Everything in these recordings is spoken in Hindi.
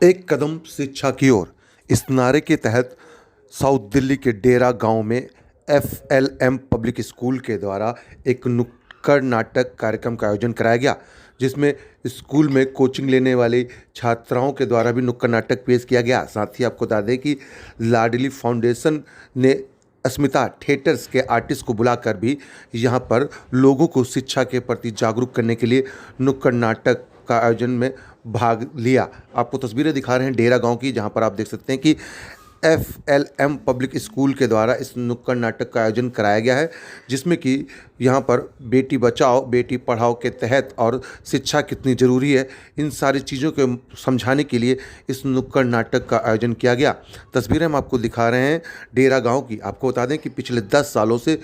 एक कदम शिक्षा की ओर, इस नारे के तहत साउथ दिल्ली के डेरा गांव में एफएलएम पब्लिक स्कूल के द्वारा एक नुक्कड़ नाटक कार्यक्रम का आयोजन कराया गया, जिसमें स्कूल में कोचिंग लेने वाली छात्राओं के द्वारा भी नुक्कड़ नाटक पेश किया गया। साथ ही आपको बता दें कि लाडली फाउंडेशन ने अस्मिता थिएटर्स के आर्टिस्ट को बुलाकर भी यहां पर लोगों को शिक्षा के प्रति जागरूक करने के लिए नुक्कड़ नाटक का आयोजन में भाग लिया। आपको तस्वीरें दिखा रहे हैं डेरा गांव की, जहां पर आप देख सकते हैं कि एफएलएम पब्लिक स्कूल के द्वारा इस नुक्कड़ नाटक का आयोजन कराया गया है, जिसमें कि यहां पर बेटी बचाओ बेटी पढ़ाओ के तहत और शिक्षा कितनी ज़रूरी है, इन सारी चीज़ों को समझाने के लिए इस नुक्कड़ नाटक का आयोजन किया गया। तस्वीरें हम आपको दिखा रहे हैं डेरा गांव की। आपको बता दें कि पिछले 10 सालों से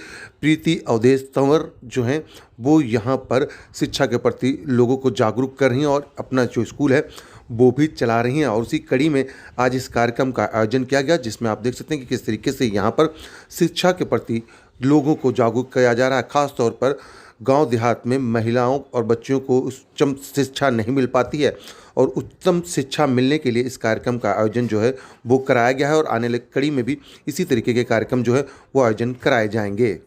प्रीति अवधेश तंवर जो हैं वो यहाँ पर शिक्षा के प्रति लोगों को जागरूक कर रही हैं और अपना जो स्कूल है वो भी चला रही हैं। और उसी कड़ी में आज इस कार्यक्रम का आयोजन किया गया, जिसमें आप देख सकते हैं कि किस तरीके से यहाँ पर शिक्षा के प्रति लोगों को जागरूक किया जा रहा है। ख़ास तौर पर गांव देहात में महिलाओं और बच्चों को उच्चतम शिक्षा नहीं मिल पाती है और उच्चतम शिक्षा मिलने के लिए इस कार्यक्रम का आयोजन जो है वो कराया गया है और आने वाली कड़ी में भी इसी तरीके के कार्यक्रम जो है वो आयोजन कराए जाएंगे।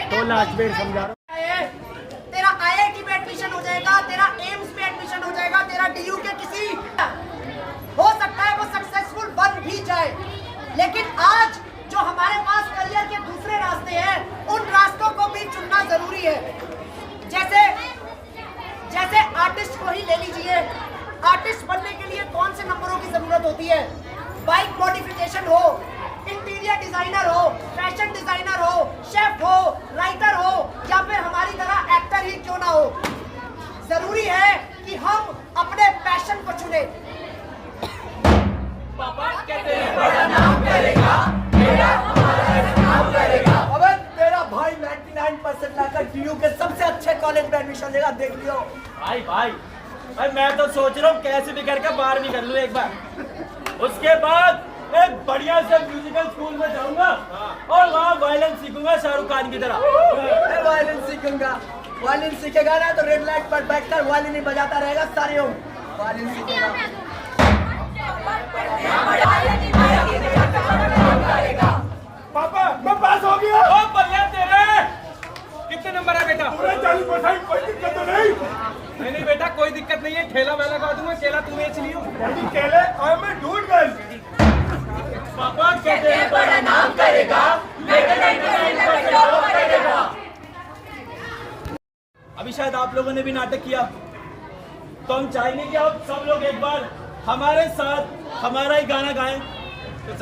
तो लास्ट बेर समझा तेरा आईआईटी में एडमिशन हो जाएगा, तेरा एम्स में एडमिशन हो जाएगा, तेरा डीयू के किसी हो सकता है वो सक्सेसफुल बन भी जाए, लेकिन आज जो हमारे पास करियर के दूसरे रास्ते हैं उन रास्तों को भी चुनना जरूरी है। जैसे आर्टिस्ट को ही ले लीजिए, आर्टिस्ट बनने के लिए कौन से नंबरों की जरूरत होती है? बाइक मॉडिफिकेशन हो, इंटीरियर डिजाइनर हो, फैशन डिजाइनर हो, शेफ हो, राइटर हो या फिर हमारी तरह एक्टर ही क्यों ना हो, जरूरी है कि हम अपने पैशन को चुने। पापा कहते हैं बड़ा नाम करेगा, बेटा हमारा नाम करेगा। अबे तेरा भाई 99% लाकर डीयू के सबसे अच्छे कॉलेज में एडमिशन लेगा, देख लियो। भाई मैं तो सोच रहा हूँ कैसे भी करके 12वीं कर लूँ एक बार, उसके बाद एक बढ़िया से म्यूजिकल स्कूल में जाऊंगा और वहाँ वायलिन सीखूंगा शाहरुख खान की तरह। वायलिन सीखूंगा, वायलिन सीखेगा ना तो रेड लाइट पर बैठकर वायलिन ही बजाता रहेगा सारे वायलिन सीखेगा। पापा मैं पास हो गया। ओ बढ़िया, तेरे कितने नंबर है बेटा? 40%। कोई दिक्कत तो नहीं बेटा, कोई दिक्कत नहीं है, ठेला वेला का दूंगा, केला तू बेच लियो। केले और मैं ढूंढ गई। पापा कहते हैं बड़ा नाम करेगा, अभी शायद आप लोगों ने भी नाटक किया, तो हम चाहेंगे कि आप सब लोग एक बार हमारे साथ हमारा ही गाना गाएं। तो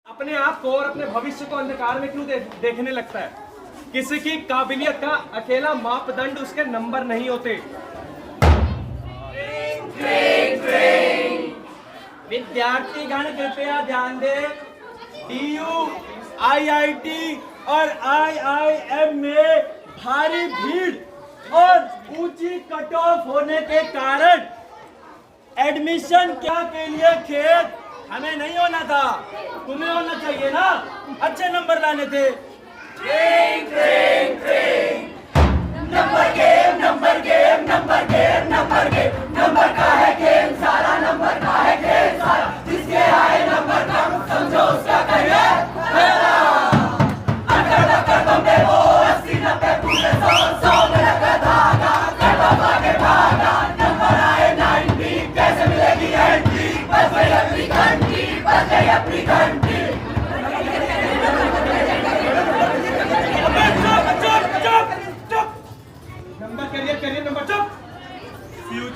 अपने आप को और अपने भविष्य को अंधकार में क्यों देखने लगता है? किसी की काबिलियत का अकेला मापदंड उसके नंबर नहीं होते। विद्यार्थीगण कृपया ध्यान दें, डीयू, आईआईटी और आईआईएम में भारी भीड़ और ऊंची कट ऑफ होने के कारण एडमिशन क्या के लिए खेद हमें नहीं होना था, तुम्हें होना चाहिए ना, अच्छे नंबर लाने थे। Number game, number game, number game, number game, number का है गेम, सारा नंबर का है गेम।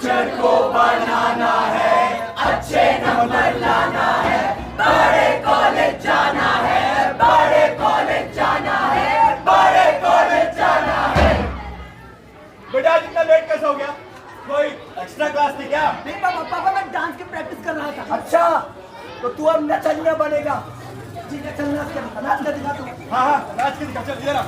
फ्यूचर को बनाना है, अच्छे नंबर लाना है, बड़े कॉलेज जाना है, बड़े कॉलेज जाना है, बड़े कॉलेज जाना है। बेटा आज इतना लेट कैसे हो गया? कोई एक्स्ट्रा क्लास थी क्या? नहीं पापा, मैं डांस की प्रैक्टिस कर रहा था। अच्छा, तो तू अब नचनिया बनेगा। जी चलना नाच कर दिखा तू। हाँ हाँ, नाच के दिखा, चल इधर आ।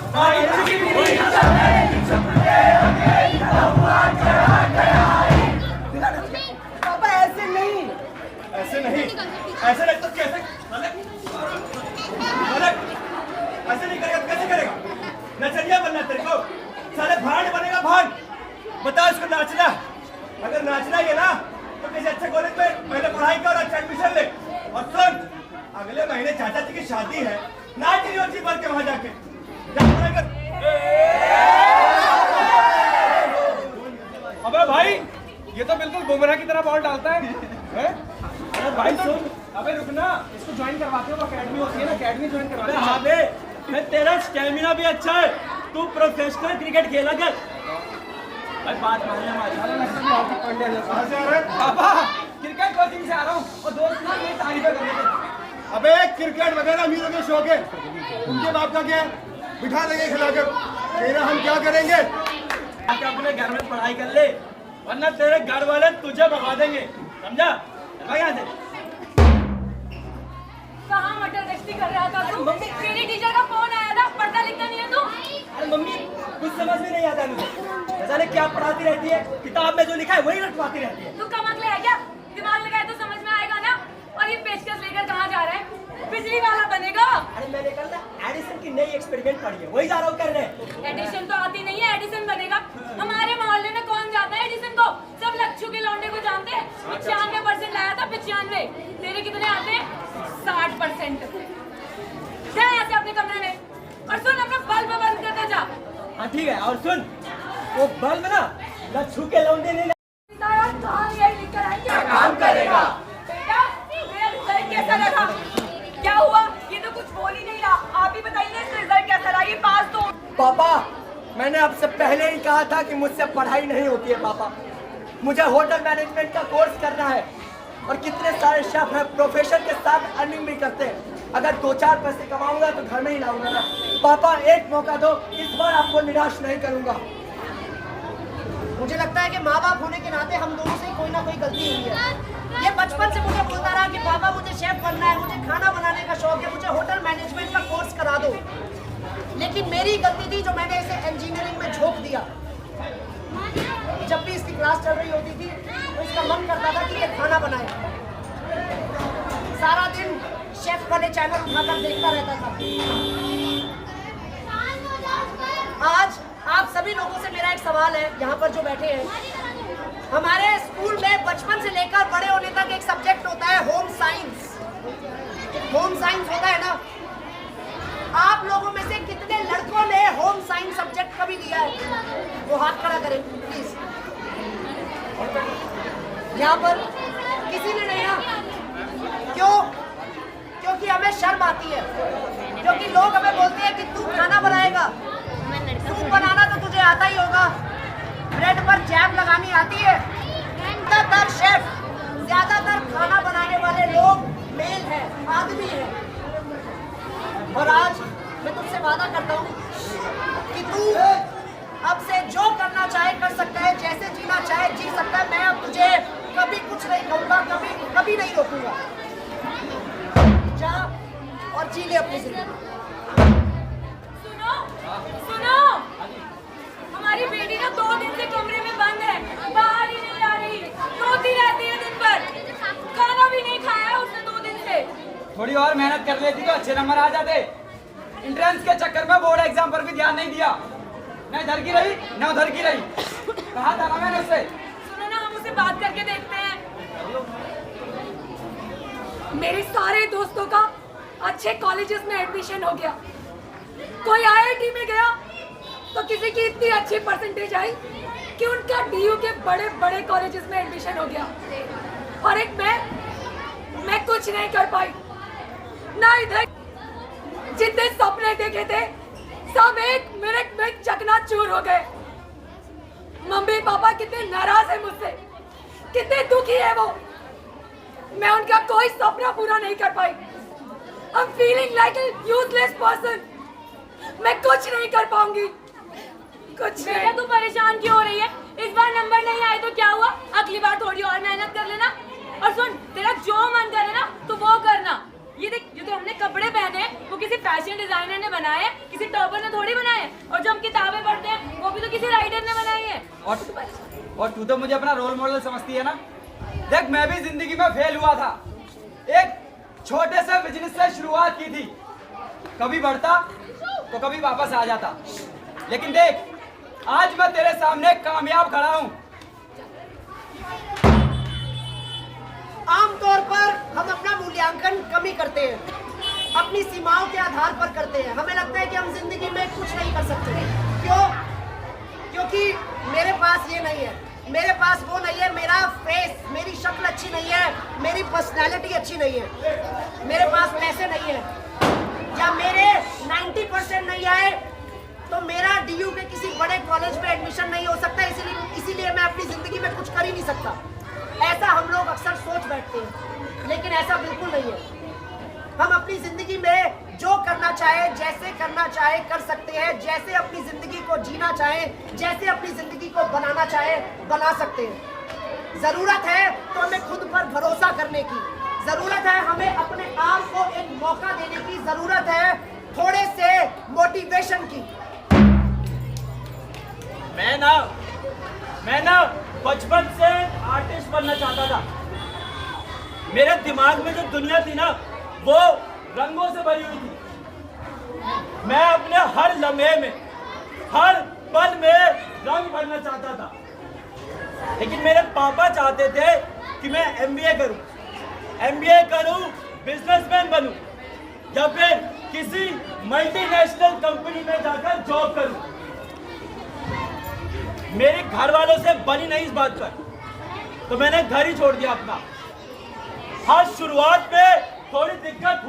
पापा ऐसे नहीं। ऐसे नहीं, ऐसे नहीं तो कैसे? ऐसे नहीं करेगा तो कैसे करेगा? नचनिया बनना तेरे को, साले भांड बनेगा भांड। बता इसको नाचना, अगर नाचना ही है ना तो किसी अच्छे कॉलेज में पहले पढ़ाई कर, अच्छा एडमिशन ले। और सुन, अगले महीने चाचा जी की शादी है, नाच रही हो जी भर के वहां जाके जा पढ़ाई कर। अबे भाई, ये तो बिल्कुल बुमराह की तरह बॉल डालता है, हैं? अरे भाई सुन, अबे रुकना, इसको ज्वाइन करवाते हो, अकेडमी होती है ना, अकेडमी ज्वाइन करवाते अबे हो। हाँ बे, तेरा स्टेमिना भी अच्छा है, तू प्रोफेशनल क्रिकेट खेला कर। भाई बात मानने वाली। कहाँ से आ रहे हैं? पापा क्रिकेट कोचिंग से आ रहा हूँ और दोस्त ना मेरी तारीफें कर रहे थे। अबे क्रिकेट वगैरह अमीरों के शौक है, उनके बाप का क्या है? बिठा देंगे खिला कर, तेरा हम क्या करेंगे? आके अपने घर में पढ़ाई कर ले, वरना तेरे घर वाले तुझे भगा देंगे, समझा? भाग यहाँ से। कहाँ मटर गश्ती कर रहा था तू? तेरी टीचर का फोन आया था, पढ़ता लिखता नहीं है तू? अरे मम्मी, कुछ समझ में नहीं आता मुझे, जाने क्या पढ़ाती रहती है, किताब में जो लिखा है वही रटवाती रहती है। तू कम अकल है क्या? दिमाग लगाए तो समझ में आएगा ना। और ये पेचकस लेकर कहाँ जा रहा है? बिजली वाला बनेगा। अरे मैंने कल ना एडिसन की नई एक्सपेरिमेंट पढ़ी है, वही जा रहा हूँ करने। एडिशन तो आती नहीं है, एडिसन बनेगा। हमारे मोहल्ले में कौन जाता है एडिसन को? सब लच्छू के लौंडे को जानते हैं। 95% लाया था, 95। तेरे कितने आते हैं? 60%। जा यहाँ से अपने कमरे में और सुन, अपना बल्ब बंद करते जा। हाँ ठीक है, और सुन, वो बल्ब ना लच्छू के लौंडे नहीं क्या काम करेगा? बेटा, मेरा रिजल्ट कैसा लगा? क्या हुआ? ये तो कुछ बोल ही नहीं रहा। आप ही बताइए इसका रिजल्ट कैसा रहा? ये पास तो। पापा, मैंने आपसे पहले ही कहा था कि मुझसे पढ़ाई नहीं होती है पापा। मुझे होटल मैनेजमेंट का कोर्स करना है और कितने सारे शेफ हैं, प्रोफेशन के साथ अर्निंग भी करते हैं। अगर 2-4 पैसे कमाऊंगा तो घर में ही लाऊंगा ना। पापा एक मौका दो, इस बार आपको निराश नहीं करूंगा। मुझे लगता है कि माँ बाप होने के नाते हम दोनों से कोई ना कोई गलती हुई है। ये बचपन से मुझे बोलता रहा कि पापा मुझे शेफ बनना है, मुझे खाना बनाने का शौक है, मुझे होटल मैनेजमेंट का कोर्स करा दो। लेकिन मेरी गलती थी जो मैंने इसे इंजीनियरिंग में झोंक दिया। जब भी इसकी क्लास चल रही होती थी तो इसका मन करता था कि ये खाना बनाए। सारा दिन शेफ वाले चैनल उठाकर देखता रहता था। आज आप सभी लोगों से मेरा एक सवाल है, यहाँ पर जो बैठे हैं। हमारे स्कूल में बचपन से लेकर बड़े होने तक एक सब्जेक्ट होता है होम साइंस। होम साइंस होता है ना। आप लोगों में से कितने लड़कों ने होम साइंस सब्जेक्ट कभी लिया है? वो हाथ खड़ा करें प्लीज। यहाँ पर किसी ने नहीं ना? क्यों? क्योंकि हमें शर्म आती है, क्योंकि लोग हमें बोलते हैं कि तू खाना बनाएगा, सूप बनाना तो तुझे आता ही होगा, ब्रेड पर जैम लगानी आती है। ज्यादातर खाना बनाने वाले लोग मेल हैं, आदमी हैं। और आज मैं तुझसे वादा करता हूँ कि तू अब से जो करना चाहे कर सकता है, जैसे जीना चाहे जी सकता है। मैं अब तुझे कभी कुछ नहीं कहूँगा, कभी नहीं रोकूंगा। जा और जी ले अपनी जिंदगी। सुनो, हमारी बेटी ना 2 दिन से कमरे में बंद है, बाहर ही नहीं आ रही, रोती रहती है दिन भर, खाना भी नहीं खाया है उसने 2 दिन से। थोड़ी और मेहनत कर लेती तो अच्छे नंबर आ जाते। एंट्रेंस के चक्कर में बोर्ड एग्जाम पर भी ध्यान नहीं दिया, न इधर की रही न उधर की रही। कहा था ना मैंने उससे। सुनो ना, हम उसे बात करके देखते हैं। मेरे सारे दोस्तों का अच्छे कॉलेजेस में एडमिशन हो गया, कोई आईआईटी में गया तो किसी की इतनी अच्छी परसेंटेज आई कि उनका डीयू के बड़े बड़े कॉलेजेस में एडमिशन हो गया, और एक मैं कुछ नहीं कर पाई। ना इधर जितने सपने देखे थे सब 1 मिनट में चकनाचूर हो गए। मम्मी पापा कितने नाराज है मुझसे कितने दुखी है वो। मैं उनका कोई सपना पूरा नहीं कर पाई। I'm feeling like a useless person. मैं कुछ नहीं कर पाऊंगी, कुछ बेटा नहीं। तू परेशान क्यों हो रही है? इस बार नंबर नहीं आए तो क्या हुआ? अगली बार थोड़ी और मेहनत कर लेना। और सुन, तेरा जो मन करे ना तो वो करना। ये देख, जो तो हमने कपड़े पहने हैं वो किसी फैशन डिजाइनर ने बनाए हैं, किसी टॉपर ने थोड़ी बनाए हैं। और जो हम किताबें पढ़ते हैं वो भी तो किसी राइटर ने बनाई है। और तू तो मुझे अपना रोल मॉडल समझती है ना। देख, मैं भी जिंदगी में फेल हुआ था। एक छोटे से बिजनेस से शुरुआत की थी, कभी बढ़ता तो कभी वापस आ जाता। लेकिन देख, आज मैं तेरे सामने कामयाब खड़ा हूँ। आमतौर पर हम अपना मूल्यांकन कम ही करते हैं, अपनी सीमाओं के आधार पर करते हैं। हमें लगता है कि हम जिंदगी में कुछ नहीं कर सकते। क्यों? क्योंकि मेरे पास ये नहीं है, मेरे पास वो नहीं है, मेरा फेस, मेरी शक्ल अच्छी नहीं है, मेरी पर्सनैलिटी अच्छी नहीं है, मेरे पास पैसे नहीं है, या मेरे 90% नहीं आए तो मेरा डीयू के किसी बड़े कॉलेज में एडमिशन नहीं हो सकता। इसीलिए मैं अपनी जिंदगी में कुछ कर ही नहीं सकता। ऐसा हम लोग अक्सर सोच बैठते हैं, लेकिन ऐसा बिल्कुल नहीं है। हम अपनी जिंदगी में जो करना चाहे, जैसे करना चाहे कर सकते हैं। जैसे अपनी जिंदगी को जीना चाहे, जैसे अपनी जिंदगी को बनाना चाहे बना सकते हैं। जरूरत है तो हमें खुद पर भरोसा करने की, जरूरत है हमें अपने आप को एक मौका देने की, जरूरत है थोड़े से मोटिवेशन की। मैं ना बचपन से आर्टिस्ट बनना चाहता था। मेरे दिमाग में जो दुनिया थी ना वो रंगों से भरी हुई थी। मैं अपने हर लम्हे में, हर पल में रंग भरना चाहता था। लेकिन मेरे पापा चाहते थे कि मैं एमबीए करूं, बिजनेसमैन बनूं, या फिर किसी मल्टीनेशनल कंपनी में जाकर जॉब करूं। मेरे घर वालों से बनी नहीं इस बात पर, तो मैंने घर ही छोड़ दिया अपना। हाँ, शुरुआत में थोड़ी दिक्कत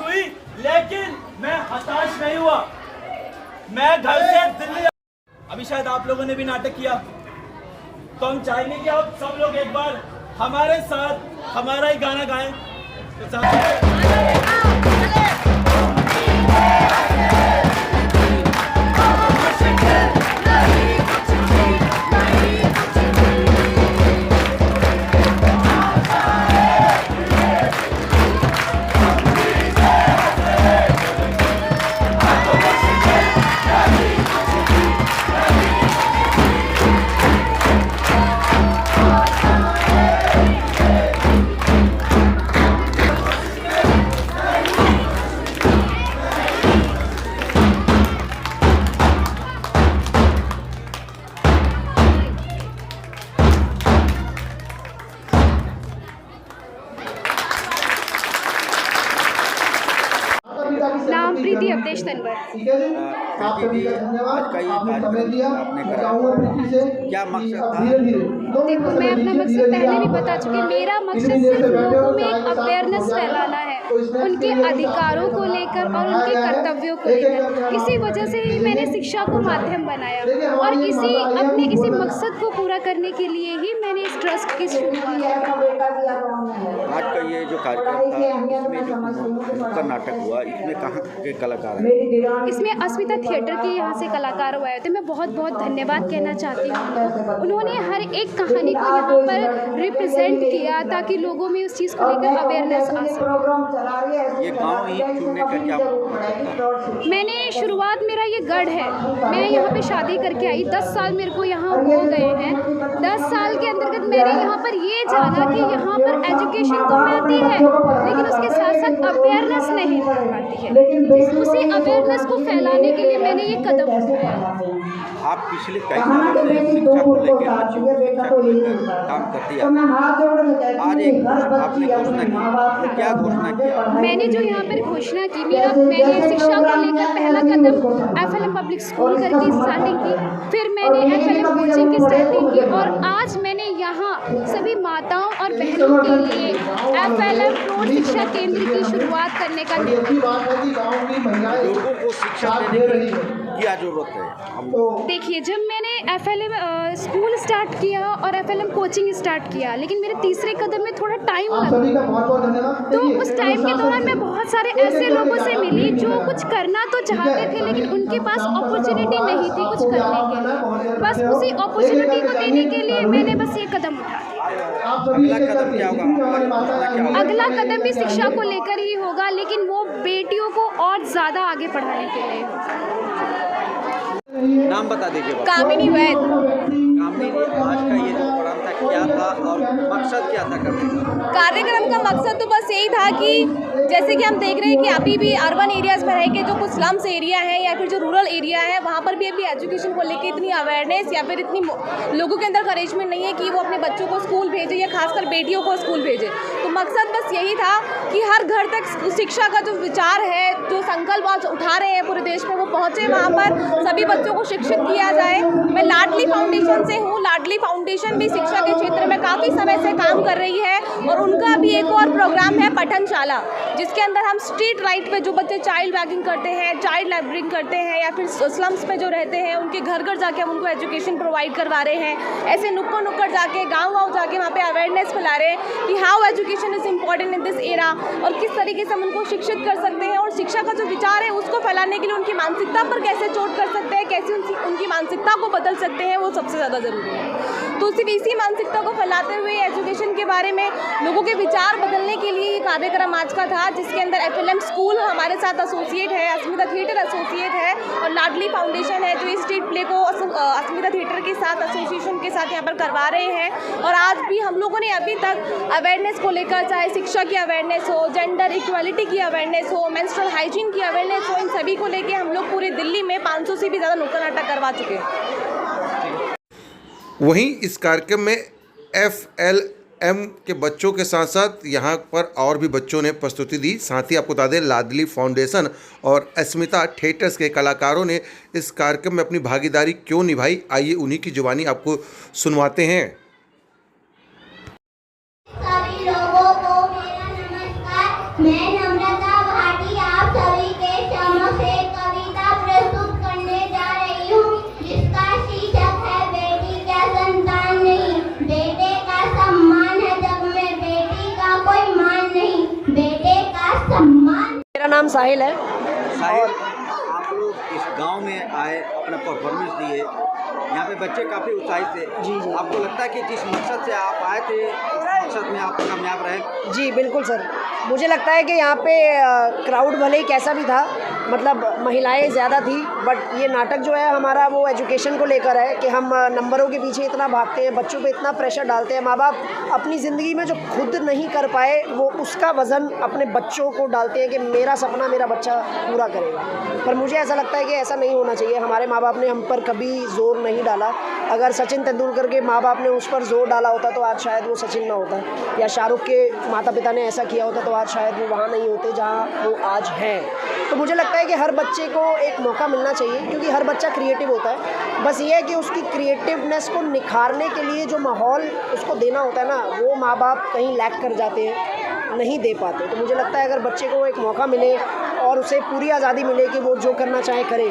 हुई, लेकिन मैं हताश नहीं हुआ। मैं घर से दिल्ली, अभी शायद आप लोगों ने भी नाटक किया, तो हम चाहेंगे कि आप सब लोग एक बार हमारे साथ हमारा ही गाना गाएं। तो नाम प्रीति अवधेश तनवर। ठीक है जी, आप सभी का धन्यवाद। आपने समय दिया, मैं चाहूँगा प्रीति से क्या मकसद था? देखो, मैं अपना मकसद पहले भी बता चुकी। मेरा मकसद सिर्फ लोगों में एक अवेयरनेस फैलाना है, उनके अधिकारों को लेकर और उनके कर्तव्यों को लेकर। इसी वजह से ही मैंने शिक्षा को माध्यम बनाया और इसी मकसद को पूरा करने के लिए ही मैंने इस ट्रस्ट की शुरुआत की। आज का ये जो कार्यक्रम था, इसमें जो नुक्कड़ नाटक हुआ, इसमें कहाँ के कलाकार हैं? इसमें अस्मिता थिएटर के यहाँ से कलाकार हुए थे। मैं बहुत बहुत धन्यवाद कहना चाहती हूँ। उन्होंने हर एक कहानी को यहाँ पर रिप्रेजेंट किया ताकि लोगों में उस चीज़ को लेकर अवेयरनेस आ सके। ये गांव ही चुनने का क्या मतलब? मैंने शुरुआत, मेरा ये गढ़ है, मैं यहाँ पे शादी करके आई, 10 साल मेरे को यहाँ हो गए हैं। 10 साल के अंतर्गत मैंने यहाँ पर ये जाना कि यहाँ पर एजुकेशन तो मिलती है, लेकिन उसके साथ साथ अवेयरनेस नहीं मिल पाती है। उसी अवेयरनेस को फैलाने के लिए मैंने ये कदम उठाया। आप पिछले कई सालों से शिक्षा को लेकर, बच्चों की शिक्षा को लेकर काम करती हैं। आज एक आपने घोषणा की, क्या घोषणा किया? मैंने जो यहाँ पर घोषणा की, मैंने शिक्षा को लेकर पहला कदम FLM पब्लिक स्कूल करके स्टार्टिंग की, फिर मैंने FLM कोचिंग की स्टार्टिंग की, और आज मैंने यहाँ सभी माताओं और बहनों के लिए FLM प्रौढ़ शिक्षा केंद्र की शुरुआत करने का लोगों को शिक्षा देने की क्या जरूरत है? देखिए, जब मैंने FLM स्कूल स्टार्ट किया और FLM कोचिंग स्टार्ट किया, लेकिन मेरे तीसरे कदम में थोड़ा टाइम लगा। तो उस टाइम के दौरान मैं बहुत सारे ऐसे लोगों से मिली जो कुछ करना तो चाहते थे, लेकिन उनके पास अपॉर्चुनिटी नहीं थी कुछ करने के लिए। बस उसी अपॉर्चुनिटी को देने के लिए मैंने बस ये कदम उठाया। अगला कदम क्या होगा? अगला कदम भी शिक्षा को लेकर ही होगा, लेकिन वो बेटियों को और ज़्यादा आगे बढ़ाने के लिए होगा। नाम बता दीजिए। कामिनी वैद। कामिनी, आज का ये जो प्रोग्राम था क्या था और मकसद क्या था करने का? कार्यक्रम का मकसद तो बस यही था कि जैसे कि हम देख रहे हैं कि अभी भी अर्बन एरियाज़ में रह के जो कुछ स्लम्स एरिया है या फिर जो रूरल एरिया है, वहाँ पर भी अभी एजुकेशन को लेके इतनी अवेयरनेस या फिर इतनी लोगों के अंदर करेजमेंट नहीं है कि वो अपने बच्चों को स्कूल भेजे या खासकर बेटियों को स्कूल भेजे। तो मकसद बस यही था कि हर घर तक शिक्षा का जो विचार है, जो संकल्प आज उठा रहे हैं पूरे देश में, वो पहुँचे, वहाँ पर सभी बच्चों को शिक्षित किया जाए। मैं लाडली फाउंडेशन से हूँ। लाडली फाउंडेशन भी शिक्षा के क्षेत्र में काफ़ी समय से काम कर रही है और उनका भी एक और प्रोग्राम है पठनशाला, जिसके अंदर हम स्ट्रीट राइट पे जो बच्चे चाइल्ड बैगिंग करते हैं, चाइल्ड लेबरिंग करते हैं या फिर स्लम्स पे जो रहते हैं, उनके घर घर जाके हम उनको एजुकेशन प्रोवाइड करवा रहे हैं। ऐसे नुक्कड़ नुक्कड़ जाके, गाँव जाके वहाँ पे अवेयरनेस फैला रहे हैं कि how education is important in this era और किस तरीके से हम उनको शिक्षित कर सकते हैं और शिक्षा का जो विचार है उसको फैलाने के लिए उनकी मानसिकता पर कैसे चोट कर सकते हैं, कैसे उनकी मानसिकता को बदल सकते हैं, वो सबसे ज़्यादा ज़रूरी है। तो सिर्फ इसी मानसिकता को फैलाते हुए एजुकेशन के बारे में लोगों के विचार बदलने के लिए ये कार्यक्रम आज का था, जिसके अंदर FLM स्कूल हमारे साथ एसोसिएट है, अस्मिता थिएटर एसोसिएट है और लाडली फाउंडेशन है जो इस स्ट्रीट प्ले को अस्मिता थिएटर के साथ एसोसिएशन के साथ यहाँ पर करवा रहे हैं। और आज भी हम लोगों ने अभी तक अवेयरनेस को लेकर, चाहे शिक्षा की अवेयरनेस हो, जेंडर इक्वालिटी की अवेयरनेस हो, मेंस्ट्रुअल हाइजीन की अवेयरनेस हो, इन सभी को लेकर हम लोग पूरे दिल्ली में 500 से भी ज़्यादा नुक्कड़ नाटक करवा चुके हैं। वहीं इस कार्यक्रम में FLM के बच्चों के साथ साथ यहाँ पर और भी बच्चों ने प्रस्तुति दी। साथ ही आपको बता दें, लाडली फाउंडेशन और अस्मिता थिएटर्स के कलाकारों ने इस कार्यक्रम में अपनी भागीदारी क्यों निभाई, आइए उन्हीं की जुबानी आपको सुनवाते हैं। सभी लोगों को मेरा नमस्कार। मैं नम्रता भाटी आप सभी के समक्ष एक कविता प्रस्तुत करने जा रही हूँ, जिसका शीर्षक है बेटी क्या संतान नहीं, बेटे का सम्मान है जग में, बेटी का कोई मान नहीं, बेटे का सम्मान। मेरा नाम साहिल है। साहिल, आप लोग इस गांव में आए, अपना परफॉर्मेंस दिए, यहाँ पे बच्चे काफ़ी उत्साहित थे। जी। आपको लगता है कि जिस मकसद से आप आए थे उस मकसद में आप कामयाब रहे? जी बिल्कुल सर, मुझे लगता है कि यहाँ पे क्राउड भले ही कैसा भी था, मतलब महिलाएं ज़्यादा थी, बट ये नाटक जो है हमारा वो एजुकेशन को लेकर है कि हम नंबरों के पीछे इतना भागते हैं, बच्चों पे इतना प्रेशर डालते हैं। माँ बाप अपनी ज़िंदगी में जो खुद नहीं कर पाए वो उसका वज़न अपने बच्चों को डालते हैं कि मेरा सपना मेरा बच्चा पूरा करेगा। पर मुझे ऐसा लगता है कि ऐसा नहीं होना चाहिए। हमारे माँ बाप ने हम पर कभी ज़ोर नहीं डाला। अगर सचिन तेंदुलकर के माँ बाप ने उस पर जोर डाला होता तो आज शायद वो सचिन ना होता, या शाहरुख के माता पिता ने ऐसा किया होता तो आज शायद वो वहाँ नहीं होते जहाँ वो आज हैं। तो मुझे लगता है कि हर बच्चे को एक मौका मिलना चाहिए, क्योंकि हर बच्चा क्रिएटिव होता है। बस ये है कि उसकी क्रिएटिवनेस को निखारने के लिए जो माहौल उसको देना होता है ना, वो माँ बाप कहीं लैक कर जाते हैं, नहीं दे पाते। तो मुझे लगता है अगर बच्चे को एक मौका मिले और उसे पूरी आज़ादी मिले कि वो जो करना चाहे करे,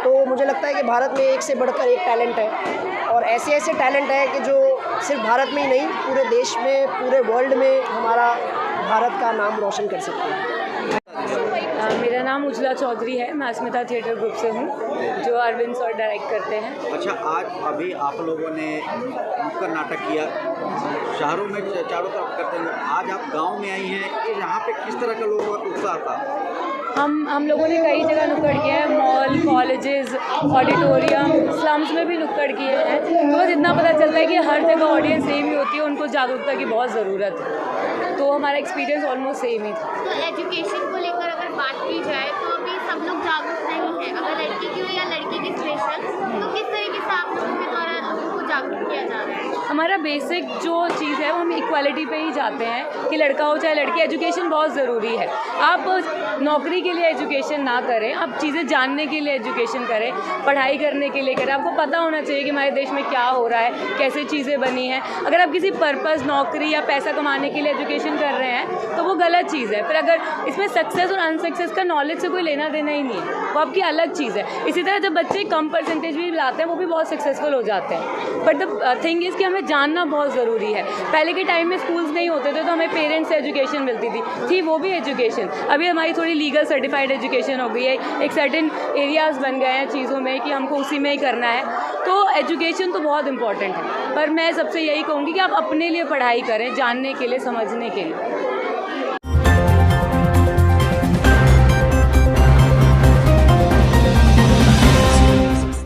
तो मुझे लगता है कि भारत में एक से बढ़कर एक टैलेंट है और ऐसे ऐसे टैलेंट है कि जो सिर्फ भारत में ही नहीं, पूरे देश में, पूरे वर्ल्ड में हमारा भारत का नाम रोशन कर सकते हैं। मेरा नाम उजला चौधरी है, मैं अस्मिता थिएटर ग्रुप से हूँ जो अरविंद सर डायरेक्ट करते हैं। अच्छा, आज अभी आप लोगों ने नुक्कड़ नाटक किया, शहरों में चारों तरफ करते हैं, आज आप गांव में आई हैं, कि यहाँ पे किस तरह का लोगों का उत्साह था? हम लोगों ने कई जगह नुक्कड़ किए हैं, मॉल, कॉलेजेस, ऑडिटोरियम, स्लम्स में भी नुक्कड़ किए हैं। तो बस इतना पता चलता है कि हर जगह ऑडियंस सेम ही होती है, उनको जागरूकता की बहुत ज़रूरत है। तो हमारा एक्सपीरियंस ऑलमोस्ट सेम ही था। तो एजुकेशन को लेकर अगर बात की जाए तो अभी सब लोग जागरूक नहीं है, अगर लड़की की हो या लड़की की स्पेशल, तो किस तरीके से आप लोगों के द्वारा उनको जागरूक किया जा रहा है? हमारा बेसिक जो चीज़ है वो हम इक्वालिटी पे ही जाते हैं कि लड़का हो चाहे लड़की, एजुकेशन बहुत ज़रूरी है। आप नौकरी के लिए एजुकेशन ना करें, आप चीज़ें जानने के लिए एजुकेशन करें, पढ़ाई करने के लिए करें। आपको पता होना चाहिए कि हमारे देश में क्या हो रहा है, कैसे चीज़ें बनी हैं। अगर आप किसी पर्पज़, नौकरी या पैसा कमाने के लिए एजुकेशन कर रहे हैं तो वो गलत चीज़ है। फिर अगर इसमें सक्सेस और अनसक्सेस का नॉलेज से कोई लेना देना ही नहीं है, वो आपकी अलग चीज़ है। इसी तरह जब बच्चे कम परसेंटेज भी लाते हैं वो भी बहुत सक्सेसफुल हो जाते हैं। बट द थिंग इज़ कि हमें जानना बहुत ज़रूरी है। पहले के टाइम में स्कूल्स नहीं होते थे तो हमें पेरेंट्स से एजुकेशन मिलती थी वो भी एजुकेशन। अभी हमारी थोड़ी लीगल सर्टिफाइड एजुकेशन हो गई है, एक सर्टेन एरियाज़ बन गए हैं चीज़ों में कि हमको उसी में ही करना है। तो एजुकेशन तो बहुत इंपॉर्टेंट है, पर मैं सबसे यही कहूँगी कि आप अपने लिए पढ़ाई करें, जानने के लिए, समझने के लिए।